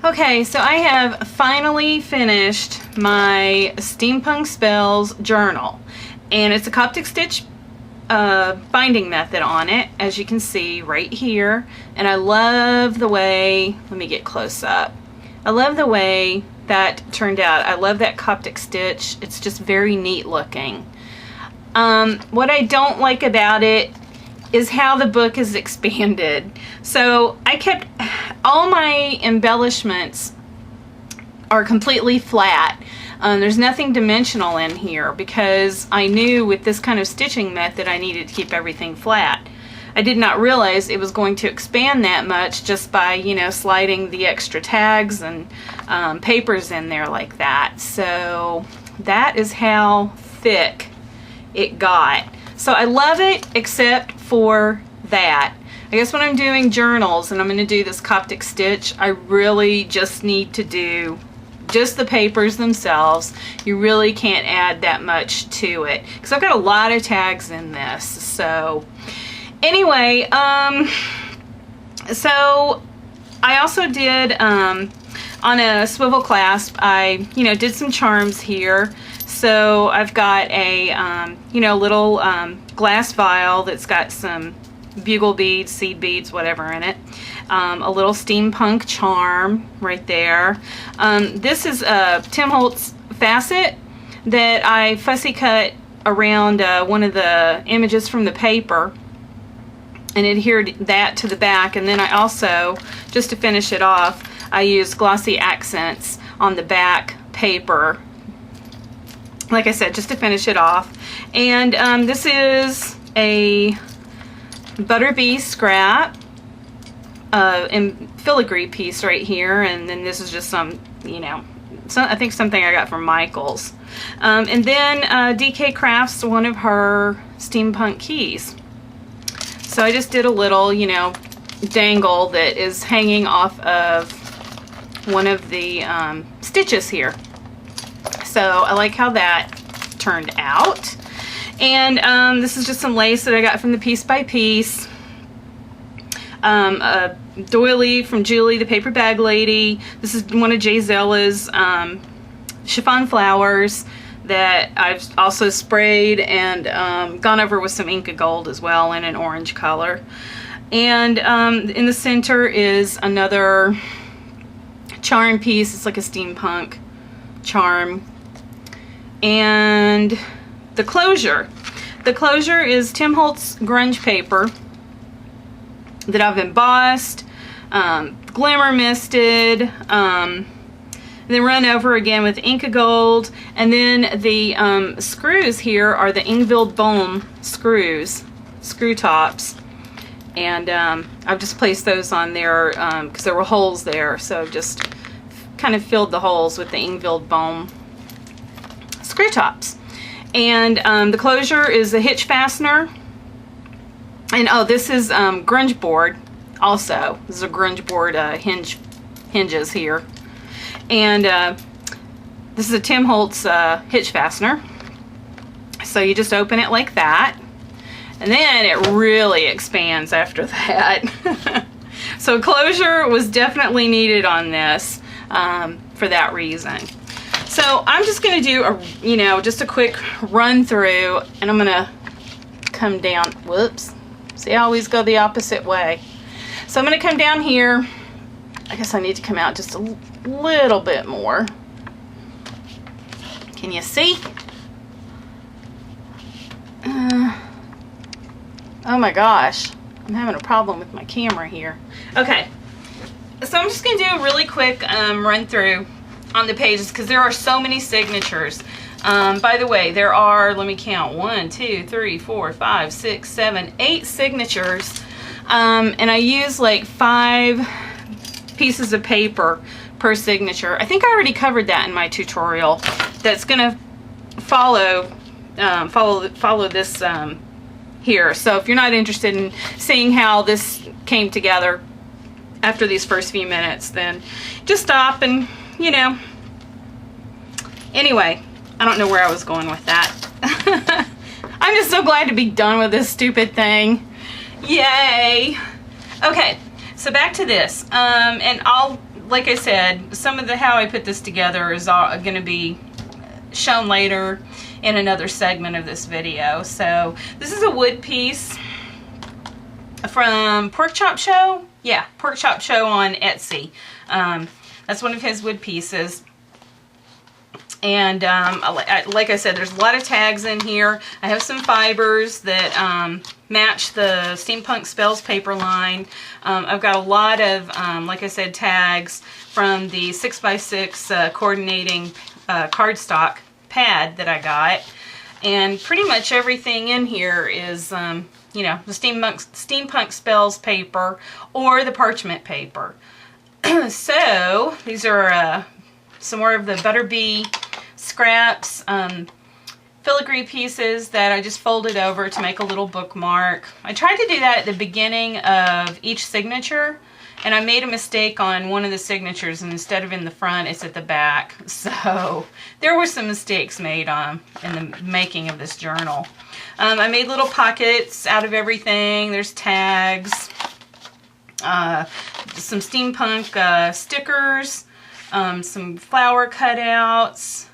Okay, so I have finally finished my Steampunk Spells journal, and it's a Coptic stitch binding method on it, as you can see right here. And I love the way, let me get close up, I love the way that turned out. I love that Coptic stitch. It's just very neat looking. What I don't like about it is how the book is expanded. So I kept all my embellishments are completely flat. There's nothing dimensional in here because I knew with this kind of stitching method I needed to keep everything flat. I did not realize it was going to expand that much just by, you know, sliding the extra tags and papers in there like that. So that is how thick it got. So I love it except for that. I guess when I'm doing journals and I'm going to do this Coptic stitch, I really just need to do just the papers themselves. You really can't add that much to it because I've got a lot of tags in this. So anyway, so I also did on a swivel clasp, I did some charms here. So I've got a little glass vial that's got some bugle beads, seed beads, whatever in it. A little steampunk charm right there. This is a Tim Holtz facet that I fussy cut around one of the images from the paper and adhered that to the back. And then I also, just to finish it off, I used glossy accents on the back paper, like I said, just to finish it off. And this is a butter bee scrap and filigree piece right here, and then this is just some, I think something I got from Michael's. And then DK Crafts, one of her steampunk keys. So I just did a little, dangle that is hanging off of one of the stitches here. So I like how that turned out. And this is just some lace that I got from the Piece by Piece. A doily from Julie, the paper bag lady. This is one of Jay Zella's chiffon flowers that I've also sprayed and gone over with some Inca Gold as well in an orange color. And in the center is another charm piece. It's like a steampunk charm. And the closure. The closure is Tim Holtz grunge paper that I've embossed, glimmer misted, then run over again with Inca Gold. And then the screws here are the Ingvild Bohm screws, screw tops. And I've just placed those on there because there were holes there. So I've just kind of filled the holes with the Ingvild Bohm screw tops. And the closure is a hitch fastener. And oh, this is grunge board also. This is a grunge board hinges here. And this is a Tim Holtz hitch fastener. So you just open it like that. And then it really expands after that. So closure was definitely needed on this for that reason. So I'm just going to do a, just a quick run through, and I'm going to come down. Whoops. See, I always go the opposite way. So I'm going to come down here. I guess I need to come out just a little bit more. Can you see? Oh my gosh. I'm having a problem with my camera here. Okay. So I'm just going to do a really quick run through on the pages because there are so many signatures. By the way, there are, let me count, 1, 2, 3, 4, 5, 6, 7, 8 signatures. And I use like 5 pieces of paper per signature. I think I already covered that in my tutorial. That's gonna follow this here. So if you're not interested in seeing how this came together after these first few minutes, then just stop and, Anyway, I don't know where I was going with that. I'm just so glad to be done with this stupid thing. Yay! Okay, so back to this. And I'll like I said, some of the how I put this together is going to be shown later in another segment of this video. So this is a wood piece from Pork Chop Show. Yeah, Pork Chop Show on Etsy. That's one of his wood pieces. And like I said, there's a lot of tags in here. I have some fibers that match the Steampunk Spells paper line. I've got a lot of, like I said, tags from the 6x6 coordinating cardstock pad that I got. And pretty much everything in here is, you know, the Steampunk Spells paper or the parchment paper. So these are some more of the Butterbee scraps, filigree pieces that I just folded over to make a little bookmark. I tried to do that at the beginning of each signature, and I made a mistake on one of the signatures, and instead of in the front, it's at the back. So there were some mistakes made in the making of this journal. I made little pockets out of everything. There's tags, some steampunk stickers, some flower cutouts,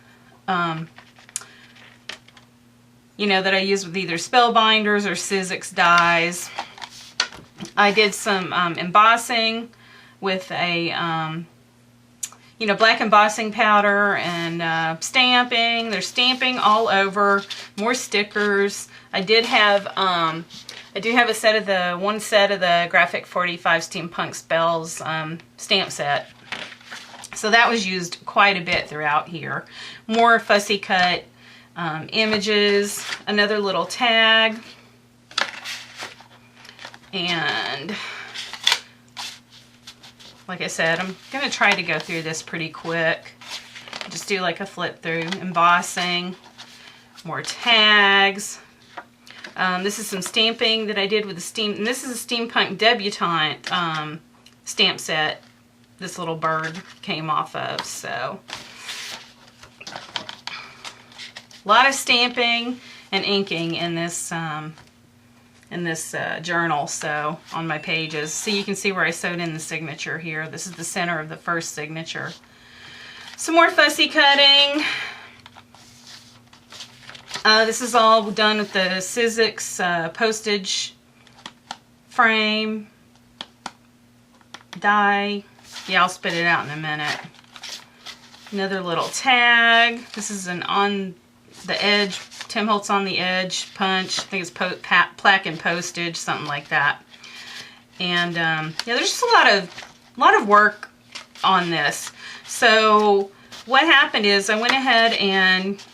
you know, that I use with either spellbinders or Sizzix dies. I did some embossing with a, you know, black embossing powder and stamping. There's stamping all over, more stickers. I do have a set of one set of the Graphic 45 Steampunk Spells stamp set. So that was used quite a bit throughout here. More fussy cut images, another little tag, and like I said, I'm going to try to go through this pretty quick. Just do like a flip through, embossing, more tags. This is some stamping that I did with and this is a Steampunk Debutante stamp set this little bird came off of. So a lot of stamping and inking in this journal, so on my pages. So you can see where I sewed in the signature here. This is the center of the first signature. Some more fussy cutting. This is all done with the Sizzix postage frame die. Yeah, I'll spit it out in a minute. Another little tag. This is an on the edge, Tim Holtz on the edge punch. I think it's plaque and postage, something like that. And yeah, there's just a lot of work on this. So what happened is I went ahead and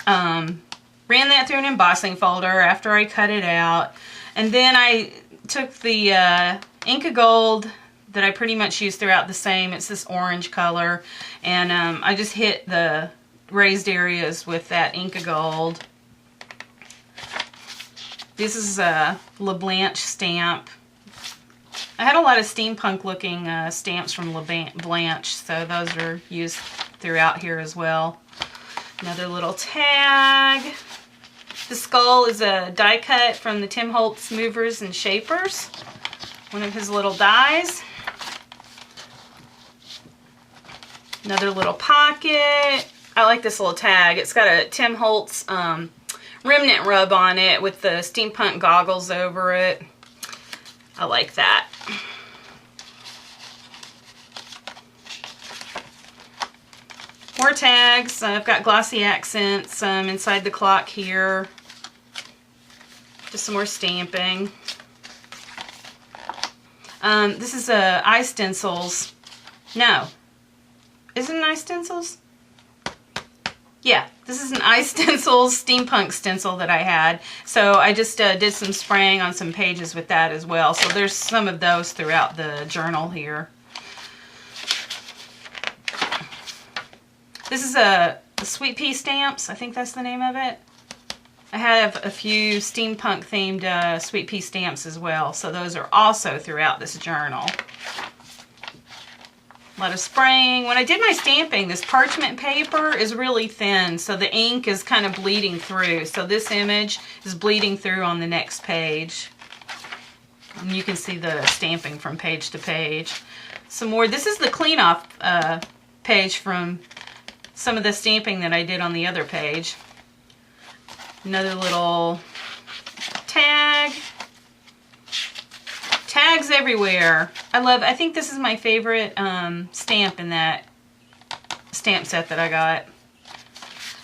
ran that through an embossing folder after I cut it out, and then I took the Inka Gold that I pretty much use throughout the same. It's this orange color, and I just hit the raised areas with that Inka Gold. This is a LeBlanche stamp. I had a lot of steampunk looking stamps from LeBlanche, so those are used throughout here as well. Another little tag. The skull is a die cut from the Tim Holtz Movers and Shapers, one of his little dies. Another little pocket. I like this little tag. It's got a Tim Holtz remnant rub on it with the steampunk goggles over it. I like that. More tags. I've got glossy accents inside the clock here. Just some more stamping. This is eye stencils. No. Is it an eye stencils? Yeah, this is an eye stencils, steampunk stencil that I had. So I just did some spraying on some pages with that as well. So there's some of those throughout the journal here. This is a Sweet Pea Stamps. I think that's the name of it. I have a few steampunk themed Sweet Pea stamps as well. So those are also throughout this journal. A lot of spraying. When I did my stamping, this parchment paper is really thin, so the ink is kind of bleeding through. So this image is bleeding through on the next page. And you can see the stamping from page to page. some more. This is the clean off page from some of the stamping that I did on the other page. Another little tag. Tags everywhere. I think this is my favorite stamp in that stamp set that I got.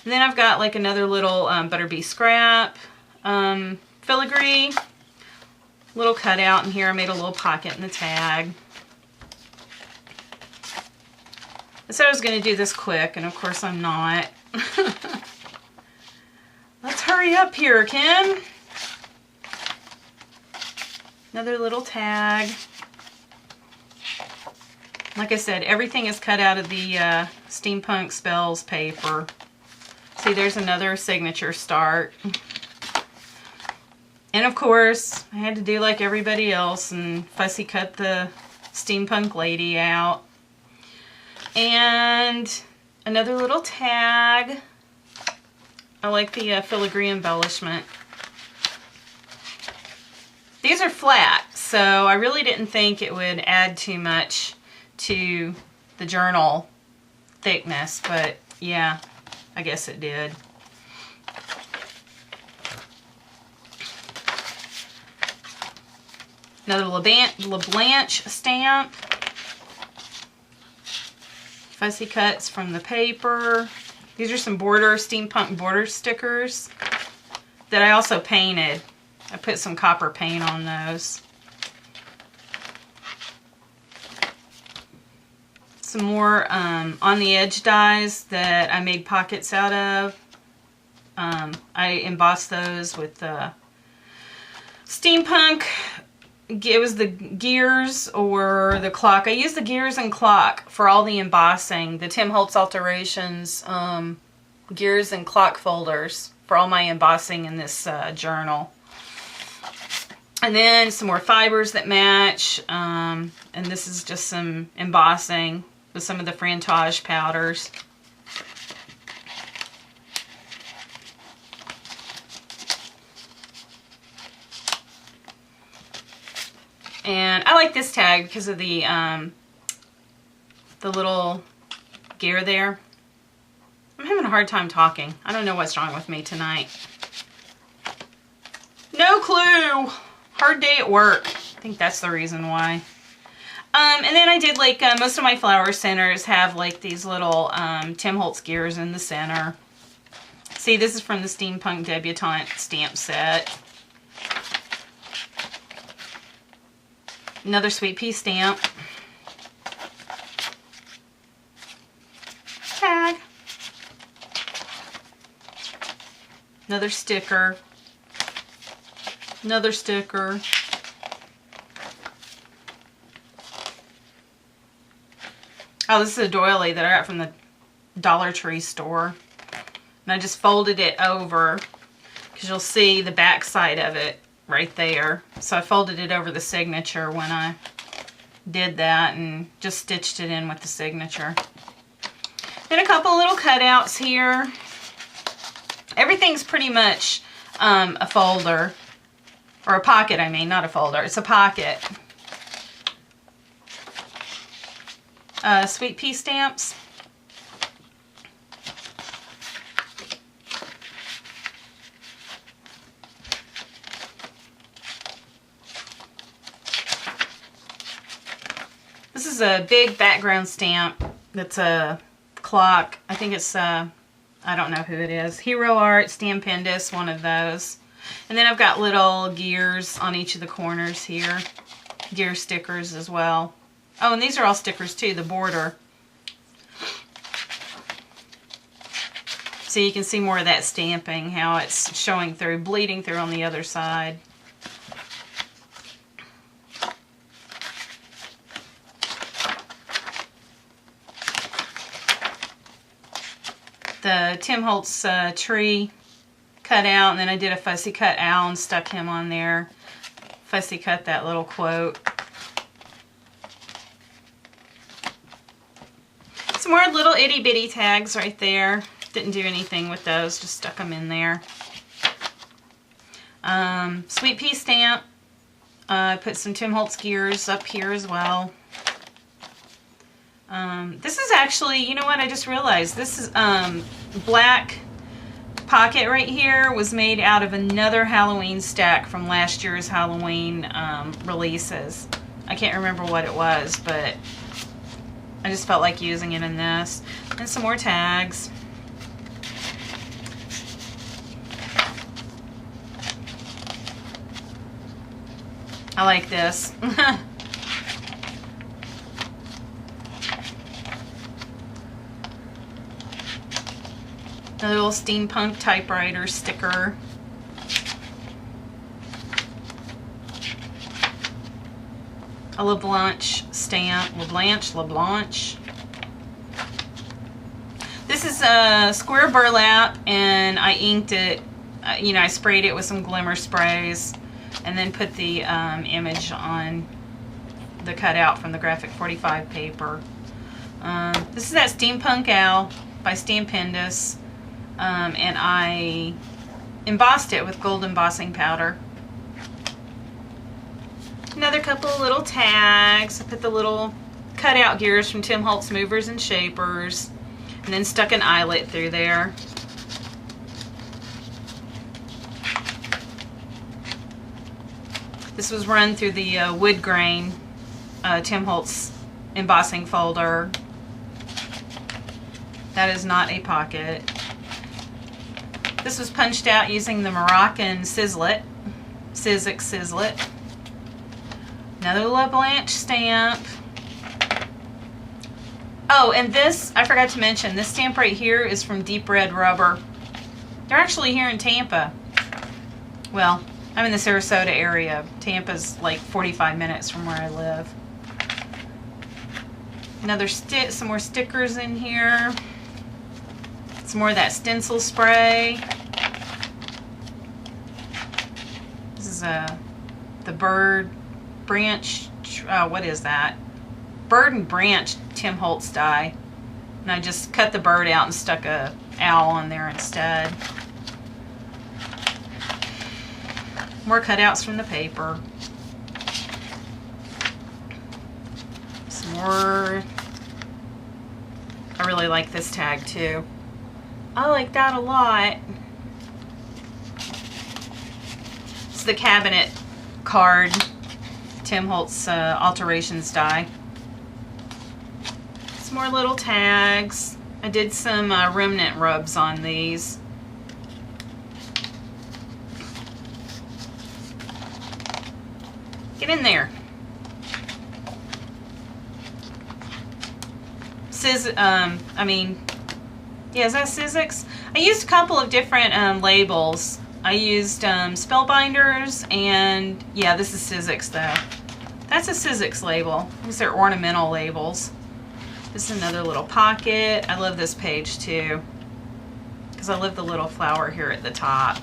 And then I've got like another little Butterbee scrap, filigree, little cutout in here. I made a little pocket in the tag. I said I was going to do this quick, and of course I'm not. Let's hurry up here, Kim. Another little tag. Like I said, everything is cut out of the Steampunk Spells paper. See, there's another signature start. And of course, I had to do like everybody else and fussy cut the Steampunk lady out. And another little tag. I like the filigree embellishment. These are flat, so I really didn't think it would add too much to the journal thickness, but yeah, I guess it did. Another LeBlanche stamp. Fussy cuts from the paper. These are some Steampunk border stickers that I also painted. I put some copper paint on those. Some more on the edge dies that I made pockets out of. I embossed those with Steampunk. It was the gears or the clock. I used the gears and clock for all the embossing. The Tim Holtz Alterations gears and clock folders for all my embossing in this journal. And then some more fibers that match, and this is just some embossing with some of the Frantage powders. And I like this tag because of the little gear there. I'm having a hard time talking. I don't know what's wrong with me tonight. No clue. Hard day at work. I think that's the reason why. And then I did like most of my flower centers have like these little Tim Holtz gears in the center. See, this is from the Steampunk Debutante stamp set. Another Sweet Pea stamp. Tag. Another sticker. Another sticker. Oh, this is a doily that I got from the Dollar Tree store. And I just folded it over because you'll see the back side of it right there. So I folded it over the signature when I did that and just stitched it in with the signature. Then a couple little cutouts here. Everything's pretty much a folder. Or a pocket, I mean, not a folder. It's a pocket. Sweet Pea stamps. This is a big background stamp that's a clock. I think it's, I don't know who it is. Hero Art, Stampendous, one of those. And then I've got little gears on each of the corners here. Gear stickers as well. Oh, and these are all stickers too, the border. So you can see more of that stamping, how it's showing through, bleeding through on the other side. The Tim Holtz tree cut out, and then I did a fussy cut owl and stuck him on there. Fussy cut that little quote. Some more little itty bitty tags right there. Didn't do anything with those, just stuck them in there. Sweet Pea stamp. Put some Tim Holtz gears up here as well. This is actually, you know what, I just realized, this is black pocket right here was made out of another Halloween stack from last year's Halloween releases. I can't remember what it was, but I just felt like using it in this. And some more tags. I like this. A little steampunk typewriter sticker. A LeBlanche stamp. LeBlanche. This is a square burlap, and I inked it. You know, I sprayed it with some glimmer sprays, and then put the image on the cutout from the Graphic 45 paper. This is that Steampunk Owl by Stampendous. And I embossed it with gold embossing powder. Another couple of little tags. I put the little cutout gears from Tim Holtz Movers and Shapers, and then stuck an eyelet through there. This was run through the wood grain Tim Holtz embossing folder. That is not a pocket. This was punched out using the Moroccan Sizzlet. Another LeBlanche stamp. Oh, and this, I forgot to mention, this stamp right here is from Deep Red Rubber. They're actually here in Tampa. Well, I'm in the Sarasota area. Tampa's like 45 minutes from where I live. Another some more stickers in here. Some more of that stencil spray. This is the bird branch, what is that? Bird and branch Tim Holtz die. And I just cut the bird out and stuck a owl on there instead. More cutouts from the paper. Some more. I really like this tag too. I like that a lot. It's the cabinet card, Tim Holtz alterations die. Some more little tags. I did some remnant rubs on these. Get in there. Yeah, is that Sizzix? I used a couple of different labels. I used Spellbinders, and yeah, this is Sizzix though. That's a Sizzix label. These are ornamental labels. This is another little pocket. I love this page too, because I love the little flower here at the top.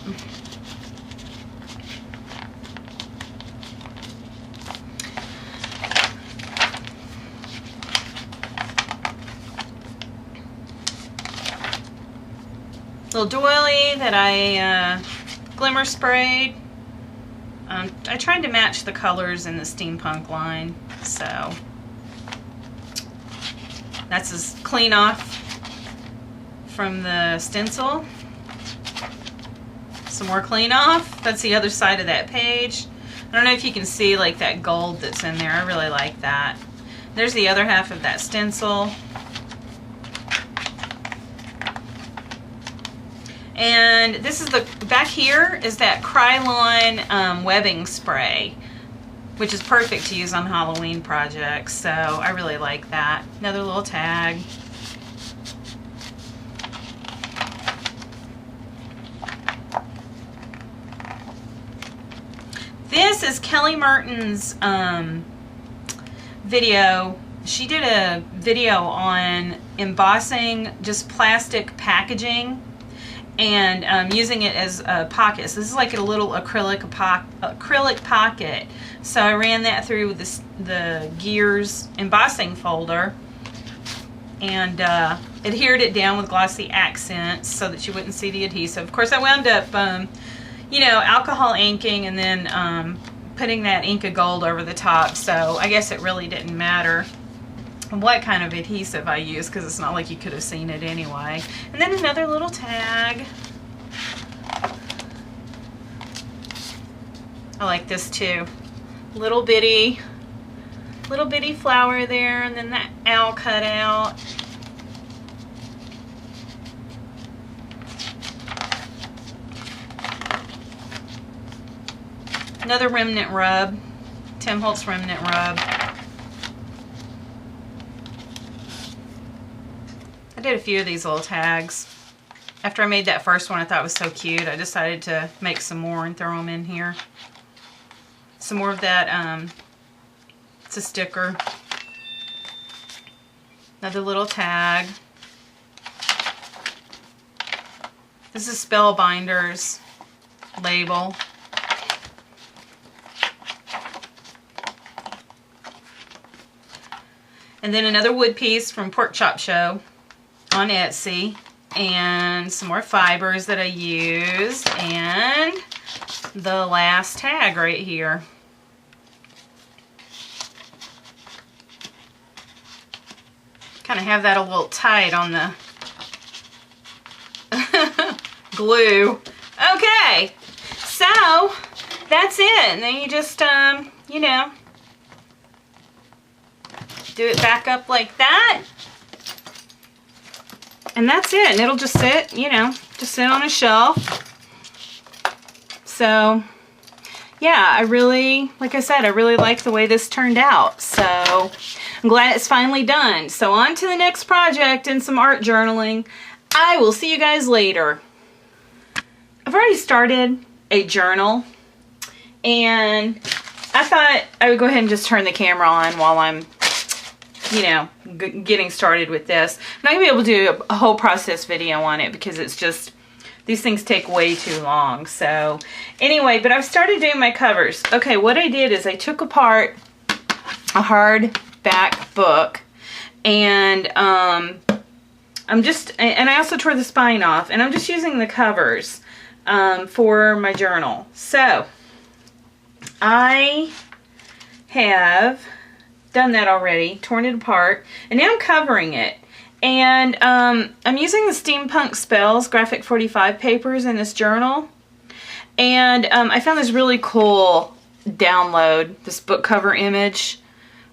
Little doily that I glimmer sprayed. I tried to match the colors in the steampunk line, so that's as clean off from the stencil. Some more clean off. That's the other side of that page. I don't know if you can see like that gold that's in there. I really like that. There's the other half of that stencil. And this is the, back here is that Krylon webbing spray, which is perfect to use on Halloween projects. So I really like that. Another little tag. This is Kelly Merton's video. She did a video on embossing just plastic packaging and using it as pockets. This is like a little acrylic pocket. So I ran that through the Gears embossing folder and adhered it down with glossy accents so that you wouldn't see the adhesive. Of course, I wound up, you know, alcohol inking and then putting that ink of gold over the top. So I guess it really didn't matter. what kind of adhesive I use, because it's not like you could have seen it anyway. And then another little tag. I like this too. Little bitty flower there, and then that owl cut out. Another remnant rub, Tim Holtz remnant rub. I did a few of these little tags. After I made that first one, I thought it was so cute, I decided to make some more and throw them in here. Some more of that, it's a sticker. Another little tag. This is Spellbinder's label. And then another wood piece from Pork Chop Show on Etsy. And some more fibers that I used. And the last tag right here. Kind of have that a little tight on the glue. Okay, so that's it. And then you just, you know, do it back up like that. And that's it. And it'll just sit, you know, just sit on a shelf. So, yeah, I really, like I said, I really like the way this turned out. So, I'm glad it's finally done. So, on to the next project and some art journaling. I will see you guys later. I've already started a journal, and I thought I would go ahead and just turn the camera on while I'm, you know, getting started with this. I'm not going to be able to do a whole process video on it because it's just, these things take way too long. So anyway, but I've started doing my covers. Okay, what I did is I took apart a hardback book, and I'm just, and I also tore the spine off, and I'm just using the covers for my journal. So I have done that already, torn it apart, and now I'm covering it. And I'm using the Steampunk Spells Graphic 45 papers in this journal. And I found this really cool download, this book cover image.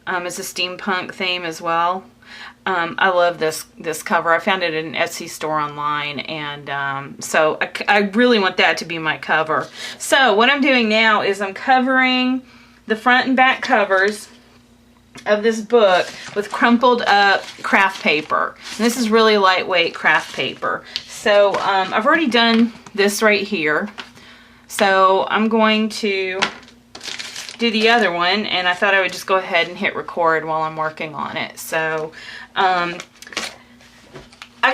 It's a steampunk theme as well. I love this cover. I found it at an Etsy store online, and so I really want that to be my cover. So what I'm doing now is I'm covering the front and back covers of this book with crumpled up craft paper. And this is really lightweight craft paper. So I've already done this right here. So I'm going to do the other one, and I thought I would just go ahead and hit record while I'm working on it. So I've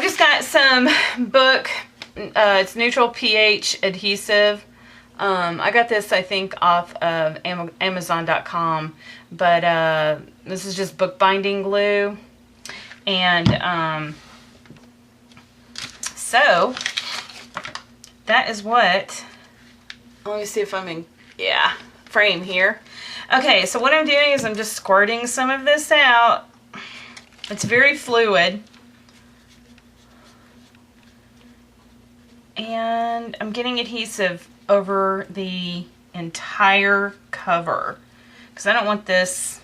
just got some book, it's neutral pH adhesive. I got this, I think, off of Amazon.com, but this is just bookbinding glue. And so that is what, let me see if I'm in, yeah, frame here. Okay, so what I'm doing is I'm just squirting some of this out. It's very fluid. And I'm getting adhesive over the entire cover because I don't want this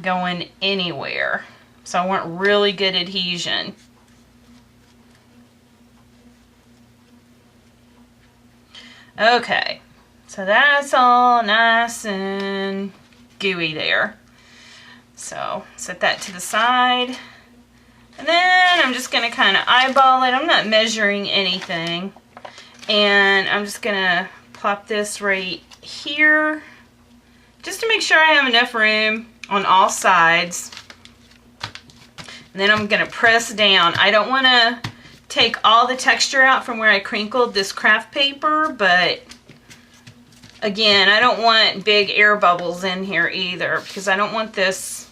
going anywhere. So I want really good adhesion. Okay, so that's all nice and gooey there. So set that to the side. And then I'm just going to kind of eyeball it. I'm not measuring anything. And I'm just going to plop this right here just to make sure I have enough room on all sides. And then I'm going to press down. I don't want to take all the texture out from where I crinkled this craft paper, but again, I don't want big air bubbles in here either because I don't want this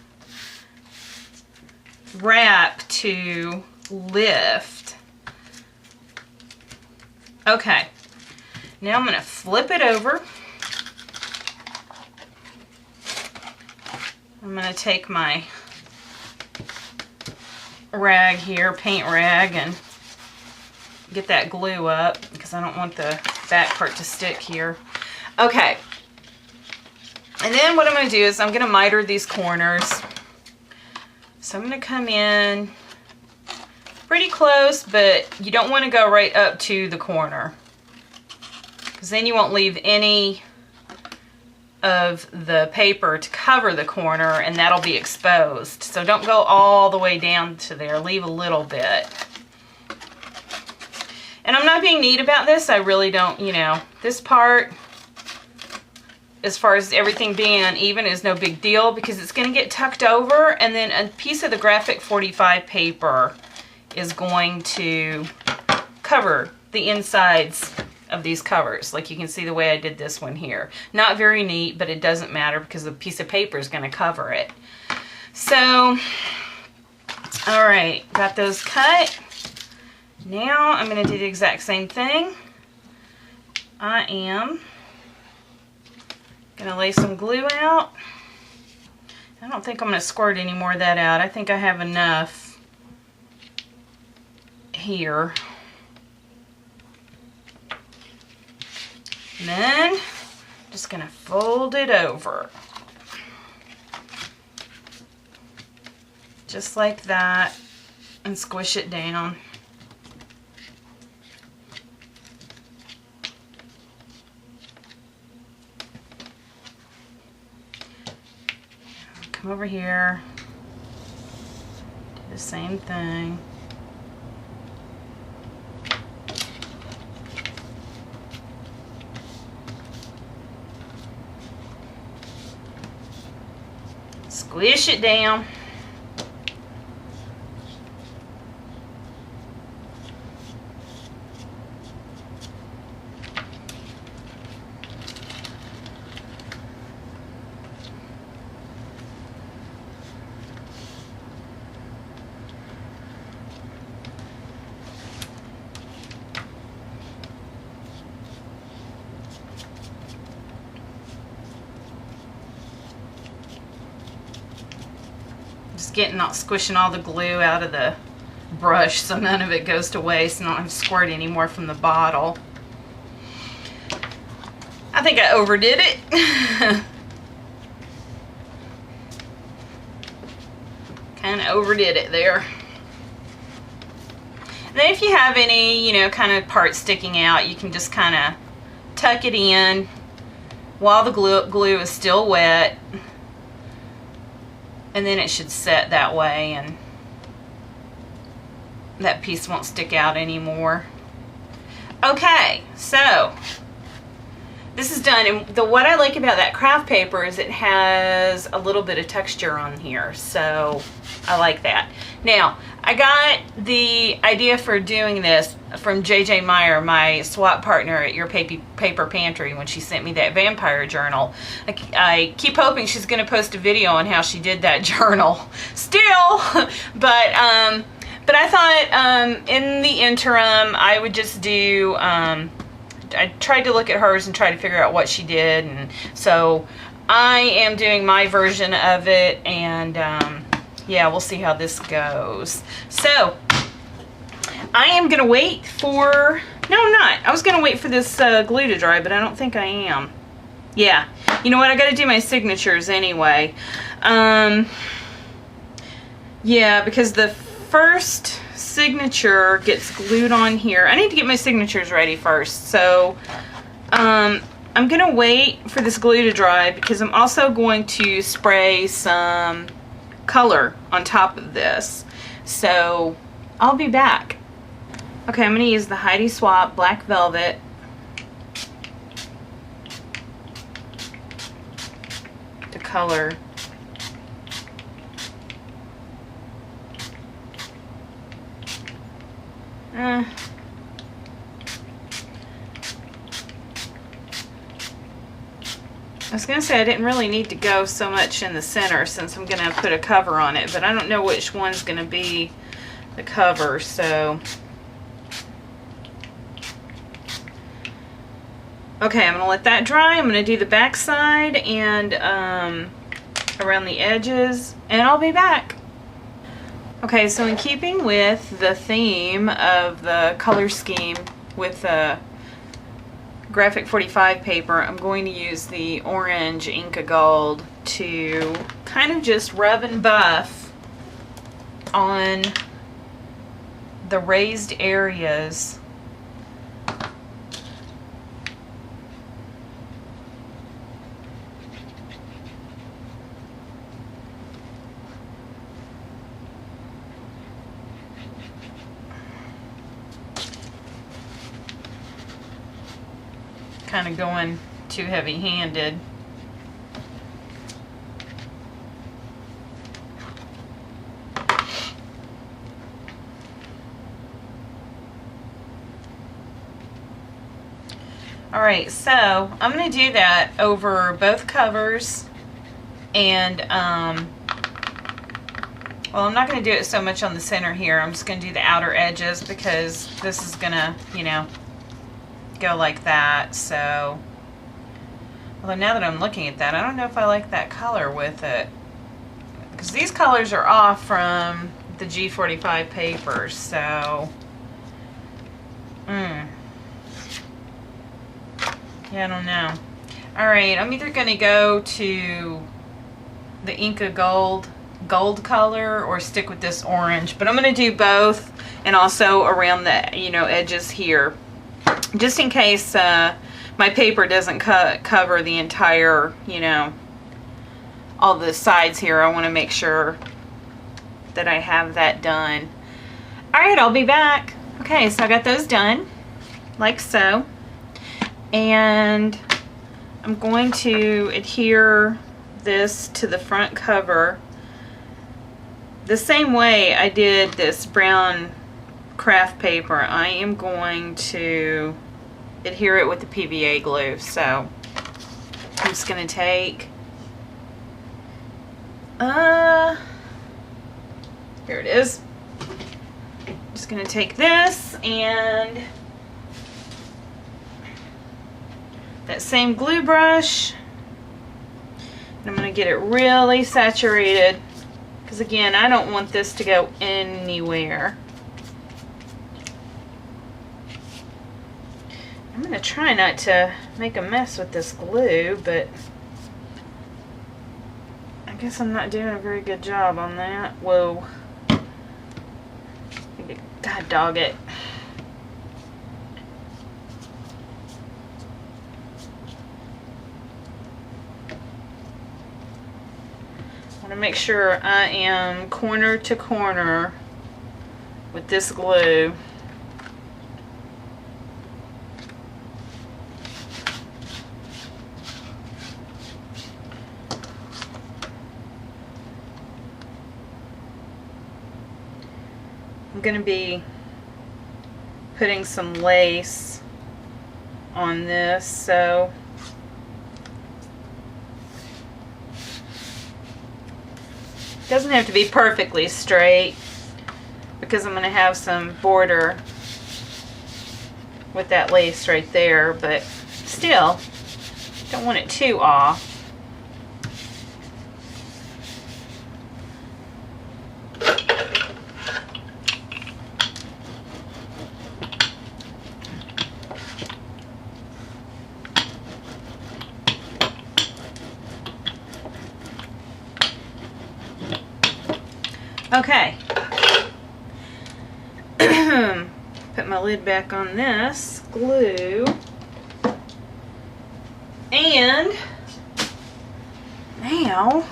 wrap to lift. Okay, now I'm going to flip it over. I'm going to take my rag here, paint rag, and get that glue up because I don't want the back part to stick here. Okay. And then what I'm going to do is I'm going to miter these corners. So I'm going to come in pretty close, but you don't want to go right up to the corner, because then you won't leave any of the paper to cover the corner, and that'll be exposed. So don't go all the way down to there. Leave a little bit. And I'm not being neat about this. I really don't, you know, this part, as far as everything being uneven, is no big deal because it's going to get tucked over, and then a piece of the graphic 45 paper is going to cover the insides of these covers. Like you can see the way I did this one here. Not very neat, but it doesn't matter because the piece of paper is going to cover it. So, all right, got those cut. Now I'm going to do the exact same thing. I am going to lay some glue out. I don't think I'm going to squirt any more of that out. I think I have enough here. And then I'm just going to fold it over. Just like that, and squish it down. Come over here, do the same thing. Squish it down. Not squishing all the glue out of the brush so none of it goes to waste and I don't have to squirt any more from the bottle. I think I overdid it. Kind of overdid it there. And then if you have any, you know, kind of parts sticking out, you can just kind of tuck it in while the glue is still wet. And then it should set that way and that piece won't stick out anymore. Okay, so this is done. And what I like about that craft paper is it has a little bit of texture on here. So I like that. Now, I got the idea for doing this from JJ Meyer, my swap partner at Your Paper Pantry, when she sent me that vampire journal. I keep hoping she's going to post a video on how she did that journal still, but I thought in the interim I would just do, I tried to look at hers and try to figure out what she did, and so I am doing my version of it, and yeah, we'll see how this goes. So I am gonna wait for, no I'm not, I was gonna wait for this glue to dry, but I don't think I am. Yeah, you know what, I gotta do my signatures anyway. Yeah, because the first signature gets glued on here. I need to get my signatures ready first, so I'm gonna wait for this glue to dry because I'm also going to spray some color on top of this. So I'll be back. Okay, I'm gonna use the Heidi Swapp Black Velvet. To color. I was going to say I didn't really need to go so much in the center since I'm going to put a cover on it, but I don't know which one's going to be the cover, so. Okay, I'm going to let that dry. I'm going to do the back side and around the edges, and I'll be back. Okay, so in keeping with the theme of the color scheme with the graphic 45 paper, I'm going to use the orange Inca Gold to kind of just rub and buff on the raised areas. Kind of going too heavy-handed. Alright, so I'm going to do that over both covers, and well, I'm not going to do it so much on the center here. I'm just going to do the outer edges because this is going to, you know, go like that. So, although now that I'm looking at that, I don't know if I like that color with it, because these colors are off from the G45 paper. So yeah, I don't know. Alright, I'm either going to go to the Inca Gold color or stick with this orange, but I'm going to do both, and also around the, you know, edges here, just in case my paper doesn't cover the entire, you know, all the sides here. I want to make sure that I have that done. Alright, I'll be back. Okay, so I got those done, like so. And I'm going to adhere this to the front cover the same way I did this brown craft paper. I am going to adhere it with the PVA glue. So I'm just going to take here it is. I'm just going to take this and that same glue brush, and I'm going to get it really saturated, because again, I don't want this to go anywhere. I'm going to try not to make a mess with this glue, but I guess I'm not doing a very good job on that. Whoa. God dog it. To make sure I am corner to corner with this glue. I'm going to be putting some lace on this, so doesn't have to be perfectly straight, because I'm going to have some border with that lace right there, but still don't want it too off. Okay, put my lid back on this glue, and now,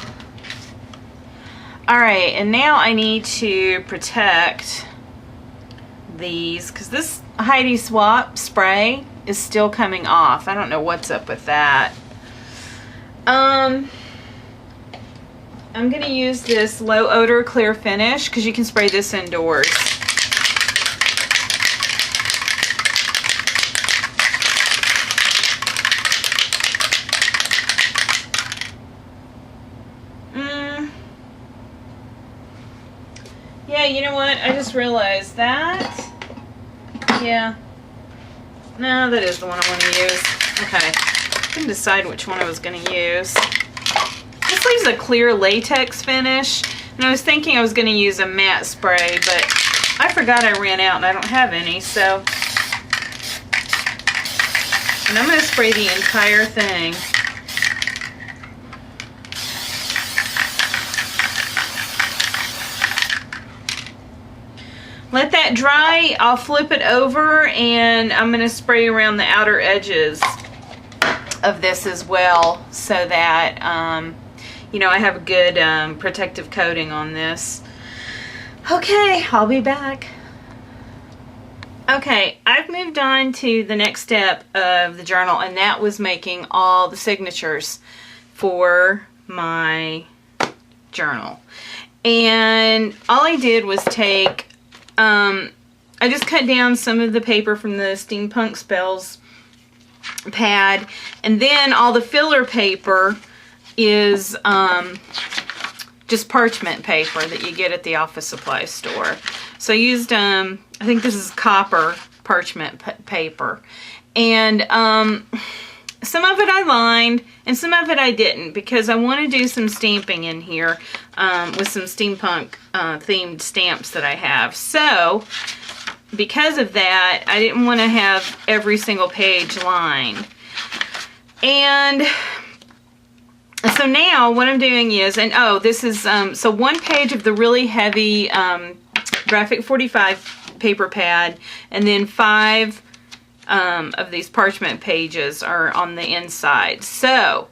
alright, and now I need to protect these, because this Heidi Swap spray is still coming off. I don't know what's up with that. I'm going to use this low odor clear finish, because you can spray this indoors. Yeah, you know what? I just realized that. Yeah. No, that is the one I want to use. Okay. I couldn't decide which one I was going to use. This leaves a clear latex finish, And I was thinking I was going to use a matte spray, but I forgot I ran out and I don't have any, so. And I'm going to spray the entire thing. Let that dry. I'll flip it over and I'm going to spray around the outer edges of this as well, so that you know, I have a good protective coating on this. Okay, I'll be back. Okay, I've moved on to the next step of the journal, and that was making all the signatures for my journal. And all I did was take, I just cut down some of the paper from the Steampunk Spells pad, and then all the filler paper is just parchment paper that you get at the office supply store. So I used, I think this is copper parchment paper. And some of it I lined and some of it I didn't, because I want to do some stamping in here with some steampunk themed stamps that I have. So because of that, I didn't want to have every single page lined. And so now what I'm doing is, and oh, this is, so one page of the really heavy graphic 45 paper pad, and then 5 of these parchment pages are on the inside. So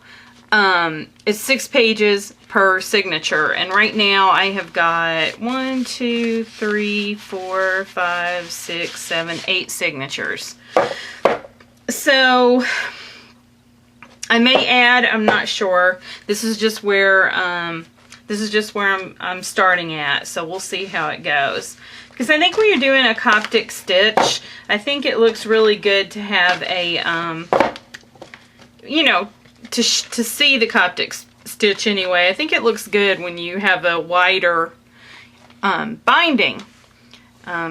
it's 6 pages per signature, and right now I have got 1, 2, 3, 4, 5, 6, 7, 8 signatures. So I may add, I'm not sure. This is just where I'm starting at, so we'll see how it goes. Because I think when you're doing a Coptic stitch, I think it looks really good to have a, you know, to see the Coptic stitch anyway. I think it looks good when you have a wider binding,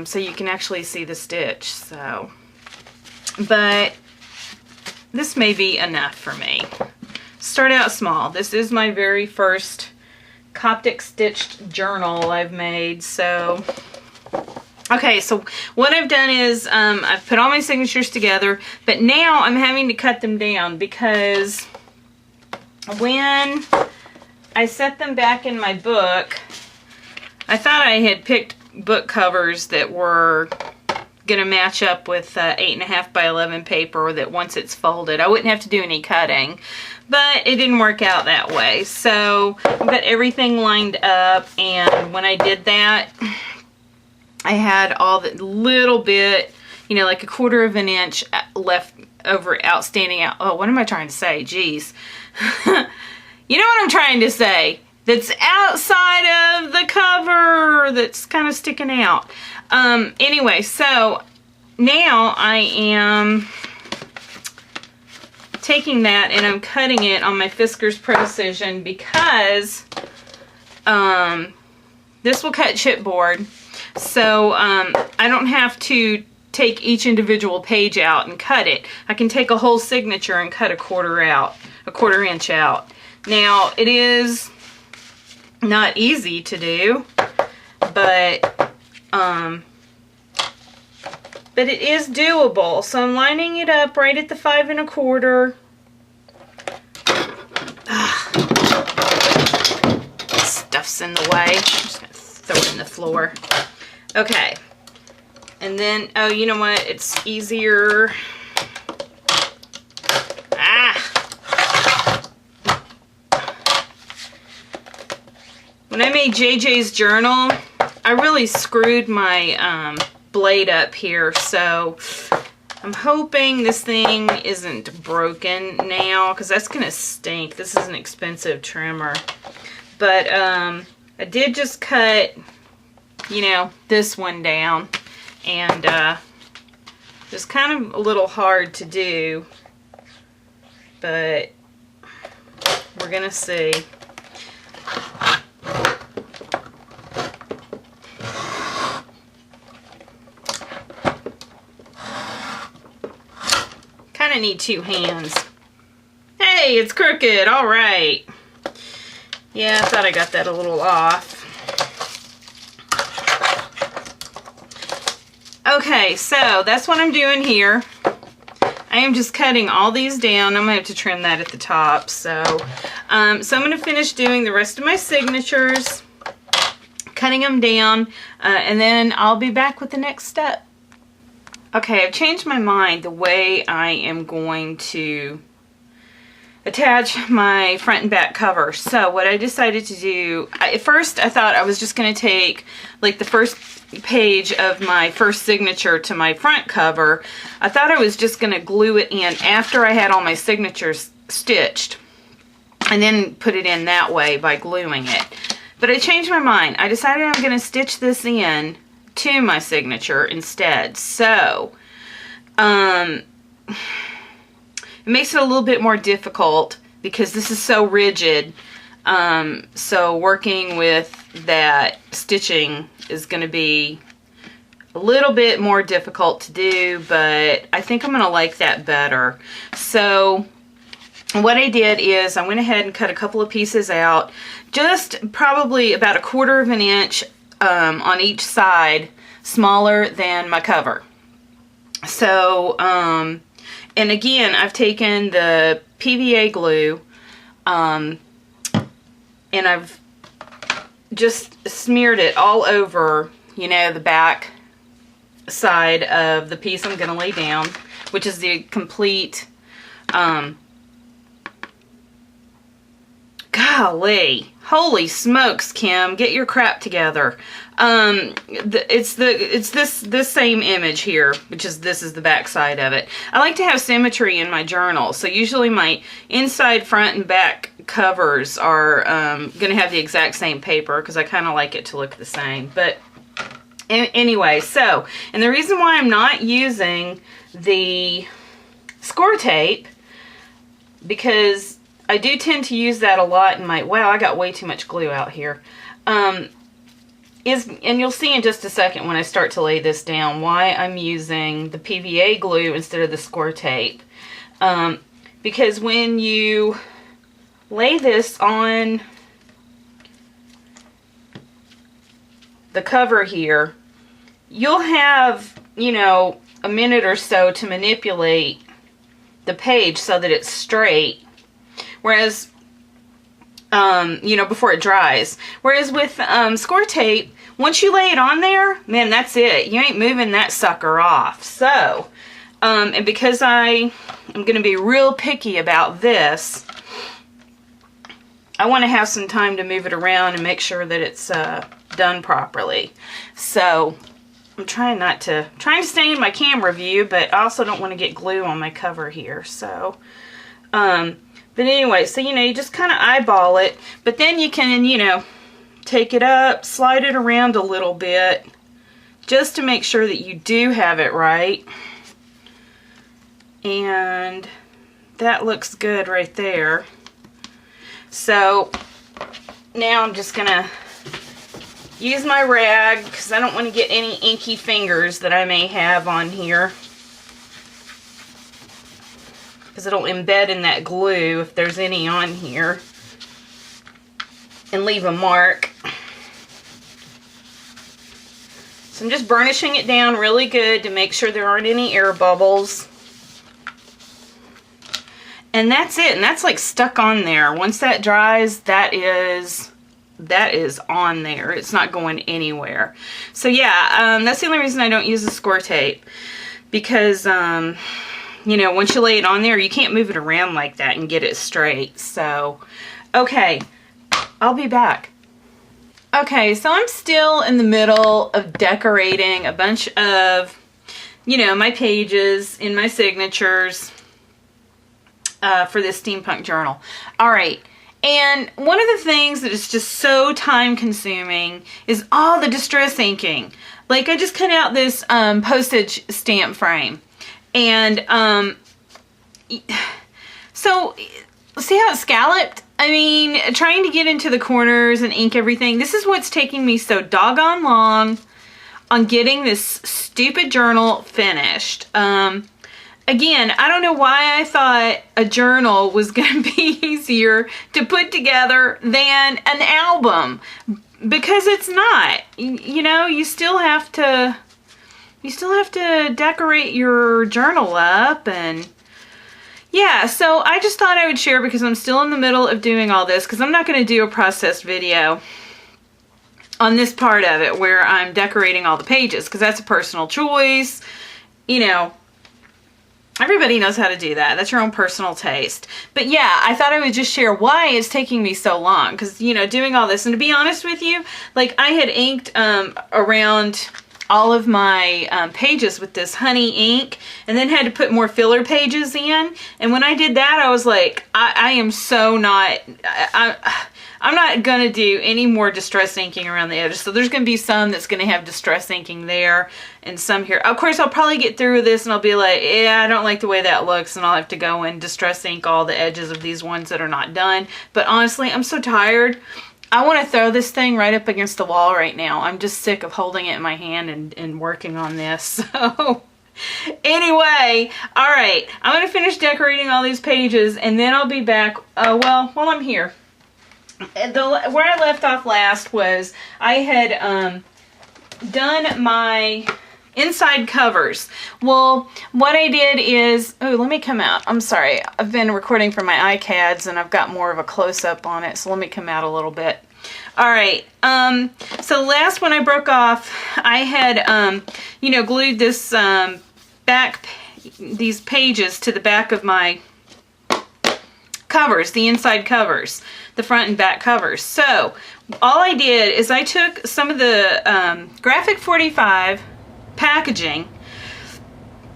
so you can actually see the stitch. So, but this may be enough for me. Start out small. This is my very first Coptic stitched journal I've made, so. Okay, so what I've done is I've put all my signatures together, but now I'm having to cut them down, because when I set them back in my book, I thought I had picked book covers that were going to match up with 8.5 by 11 paper, that once it's folded I wouldn't have to do any cutting, but it didn't work out that way. So I've got everything lined up, and when I did that, I had all the little bit, you know, like 1/4 of an inch left over, outstanding out. Oh, what am I trying to say? Jeez. You know what I'm trying to say? That's outside of the cover, that's kind of sticking out. Anyway, so now I am taking that and I'm cutting it on my Fiskars Precision, because this will cut chipboard. So I don't have to take each individual page out and cut it. I can take a whole signature and cut a 1/4 inch out. Now, it is not easy to do, but it is doable. So I'm lining it up right at the 5 1/4. Stuff's in the way. I'm just gonna throw it in the floor. Okay, and then, oh, you know what? It's easier. When I made JJ's journal, I really screwed my blade up here, so I'm hoping this thing isn't broken now, because that's gonna stink. This is an expensive trimmer. But I did just cut, you know, this one down, and it's kind of a little hard to do, but we're gonna see. Kind of need 2 hands. Hey, it's crooked. All right. Yeah, I thought I got that a little off. Okay, so that's what I'm doing here. I am just cutting all these down. I'm gonna have to trim that at the top. So I'm gonna finish doing the rest of my signatures, cutting them down, and then I'll be back with the next step. Okay, I've changed my mind the way I am going to attach my front and back cover. So what I decided to do, at first I thought I was just going to take like the first page of my first signature to my front cover. I thought I was just going to glue it in after I had all my signatures stitched and then put it in that way by gluing it. But I changed my mind. I decided I'm going to stitch this in to my signature instead. So it makes it a little bit more difficult because this is so rigid. So working with that stitching is going to be a little bit more difficult to do, but I think I'm going to like that better. So what I did is I went ahead and cut a couple of pieces out, just probably about 1/4 of an inch on each side, smaller than my cover. So, and again, I've taken the PVA glue, and I've just smeared it all over, you know, the back side of the piece I'm going to lay down, which is the complete, golly, holy smokes, Kim, get your crap together. It's this same image here, this is the back side of it. I like to have symmetry in my journal, so usually my inside, front, and back covers are going to have the exact same paper because I kind of like it to look the same. But anyway, so, and the reason why I'm not using the score tape, because I do tend to use that a lot in my, wow, I got way too much glue out here, and you'll see in just a second when I start to lay this down why I'm using the PVA glue instead of the score tape. Because when you lay this on the cover here, you'll have, you know, a minute or so to manipulate the page so that it's straight. Whereas, you know, before it dries. Whereas with score tape, once you lay it on there, man, that's it. You ain't moving that sucker off. So, and because I am going to be real picky about this, I want to have some time to move it around and make sure that it's done properly. So, I'm trying to stay in my camera view, but I also don't want to get glue on my cover here. So, but anyway, so, you know, you just kind of eyeball it, but then you can, you know, take it up, slide it around a little bit, just to make sure that you do have it right. And that looks good right there. So, now I'm just going to use my rag, because I don't want to get any inky fingers that I may have on here, because it'll embed in that glue if there's any on here and leave a mark. So I'm just burnishing it down really good to make sure there aren't any air bubbles. And that's it. And that's like stuck on there. Once that dries, that is on there. It's not going anywhere. So yeah, that's the only reason I don't use the score tape, because you know, once you lay it on there, you can't move it around like that and get it straight. So, okay, I'll be back. Okay, so I'm still in the middle of decorating a bunch of, you know, my pages in my signatures for this steampunk journal. All right, and one of the things that is just so time consuming is all the distress inking. Like, I just cut out this postage stamp frame. And, so, see how it's scalloped? I mean, trying to get into the corners and ink everything. This is what's taking me so doggone long on getting this stupid journal finished. Again, I don't know why I thought a journal was going to be easier to put together than an album. Because it's not. You know, you still have to you still have to decorate your journal up, and yeah, so I just thought I would share because I'm still in the middle of doing all this, because I'm not going to do a processed video on this part of it where I'm decorating all the pages, because that's a personal choice. You know, everybody knows how to do that. That's your own personal taste. But yeah, I thought I would just share why it's taking me so long, because, you know, doing all this, and to be honest with you, like, I had inked around all of my pages with this honey ink, and then had to put more filler pages in. And when I did that, I was like, I am so not, I'm not gonna do any more distress inking around the edges. So there's gonna be some that's gonna have distress inking there, and some here. Of course, I'll probably get through this and I'll be like, yeah, I don't like the way that looks, and I'll have to go and distress ink all the edges of these ones that are not done. But honestly, I'm so tired. I want to throw this thing right up against the wall right now. I'm just sick of holding it in my hand and working on this. So anyway, all right, I'm going to finish decorating all these pages, and then I'll be back, well, while I'm here. Where I left off last was I had done my inside covers. Well, what I did is, oh, let me come out. I'm sorry. I've been recording from my iCads and I've got more of a close-up on it, so let me come out a little bit. All right. So last when I broke off, I had, you know, glued this these pages to the back of my covers, the inside covers, the front and back covers. So all I did is I took some of the Graphic 45 packaging,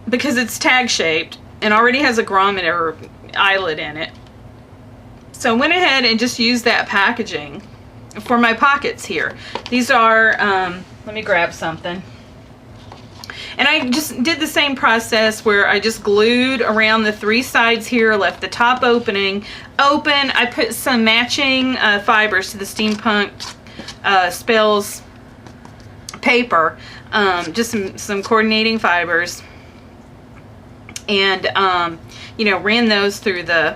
because it's tag shaped and already has a grommet or eyelet in it. So I went ahead and just used that packaging for my pockets here. These are, let me grab something. And I just did the same process where I just glued around the three sides here, left the top opening open. I put some matching fibers to the Steampunk Spells paper, just some coordinating fibers, and you know, ran those through the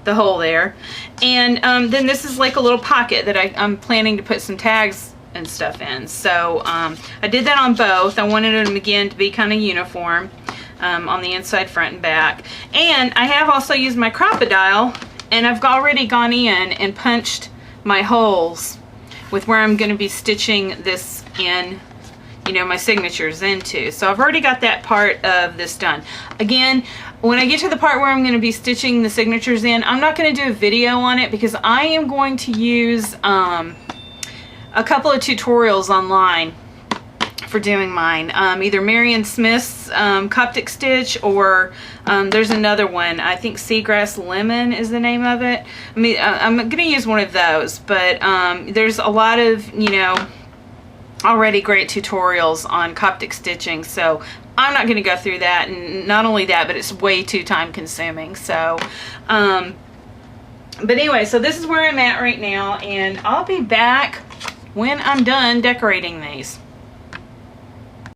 hole there. And then this is like a little pocket that I'm planning to put some tags and stuff in. So I did that on both. I wanted them again to be kind of uniform on the inside, front, and back. And I have also used my Crocodile, and I've already gone in and punched my holes with where I'm going to be stitching this in, you know, my signatures into. So I've already got that part of this done. Again, when I get to the part where I'm going to be stitching the signatures in, I'm not going to do a video on it, because I am going to use a couple of tutorials online for doing mine. Either Marion Smith's Coptic stitch, or there's another one. I think Seagrass Lemon is the name of it. I mean, I'm going to use one of those, but there's a lot of, you know, already great tutorials on Coptic stitching, so I'm not going to go through that. And not only that, but it's way too time consuming. So but anyway, so this is where I'm at right now, and I'll be back when I'm done decorating these.